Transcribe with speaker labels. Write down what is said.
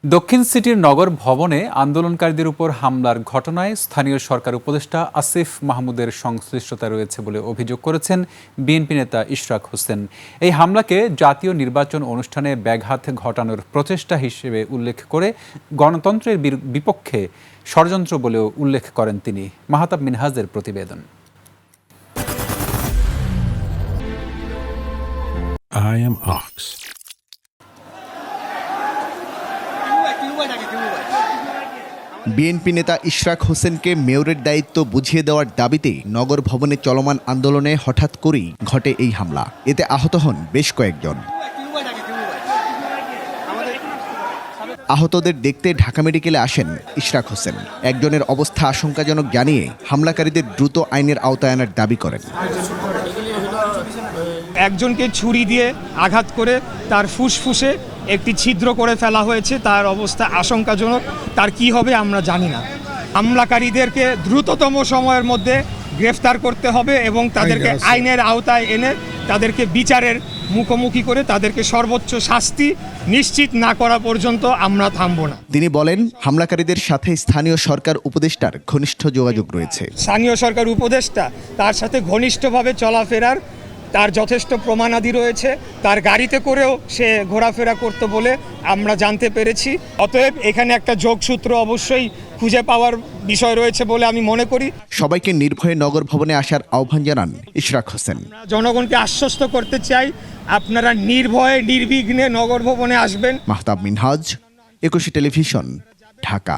Speaker 1: দক্ষিণ সিটির নগর ভবনে আন্দোলনকারীদের উপর হামলার ঘটনায় স্থানীয় সরকার উপদেষ্টা আসিফ মাহমুদের সংশ্লিষ্টতা রয়েছে বলে অভিযোগ করেছেন বিএনপি নেতা ইশরাক হোসেন। এই হামলাকে জাতীয় নির্বাচন অনুষ্ঠানে ব্যাঘাত ঘটানোর প্রচেষ্টা হিসেবে উল্লেখ করে গণতন্ত্রের বিপক্ষে ষড়যন্ত্র বলেও উল্লেখ করেন তিনি। মাহতাব মিনহাজের প্রতিবেদন।
Speaker 2: I am Ox.
Speaker 3: বিএনপি নেতা ইশরাক হোসেনকে মেয়রের দায়িত্ব বুঝিয়ে দেওয়ার দাবিতে নগর ভবনে চলমান আন্দোলনে হঠাৎ করেই ঘটে এই হামলা। এতে আহত হন বেশ কয়েকজন। আহতদের দেখতে ঢাকা মেডিকেলে আসেন ইশরাক হোসেন। একজনের অবস্থা আশঙ্কাজনক জানিয়ে হামলাকারীদের দ্রুত আইনের আওতায় আনার দাবি করেন।
Speaker 4: একজনকে ছুরি দিয়ে আঘাত করে তার ফুসফুসে একটি ছিদ্র করে ফেলা হয়েছে। তার অবস্থা আশঙ্কাজনক। তার কি হবে আমরা জানি না। হামলাকারীদেরকে দ্রুততম সময়ের মধ্যে গ্রেফতার করতে হবে এবং তাদেরকে আইনের আওতায় এনে তাদেরকে বিচারের মুখোমুখি করে তাদেরকে সর্বোচ্চ শাস্তি নিশ্চিত না করা পর্যন্ত আমরা থামব না।
Speaker 3: তিনি বলেন, হামলাকারীদের সাথে স্থানীয় সরকার উপদেষ্টার ঘনিষ্ঠ যোগাযোগ রয়েছে।
Speaker 4: স্থানীয় সরকার উপদেষ্টা তার সাথে ঘনিষ্ঠভাবে চলাফেরার তার যথেষ্ট প্রমাণাদি রয়েছে। তার গাড়িতে করেও সে ঘোরাফেরা করতে বলে আমরা জানতে পেরেছি। অতএব এখানে একটা যোগসূত্র অবশ্যই খুঁজে পাওয়ার বিষয় রয়েছে বলে আমি মনে করি।
Speaker 3: সবাইকে নির্ভয়ে নগর ভবনে আসার আহ্বান জানান ইশরাক হোসেন।
Speaker 4: জনগণকে আশ্বস্ত করতে চাই, আপনারা নির্ভয়ে নির্বিঘ্নে নগর ভবনে আসবেন।
Speaker 3: মাহতাব মিনহাজ, একুশে টেলিভিশন, ঢাকা।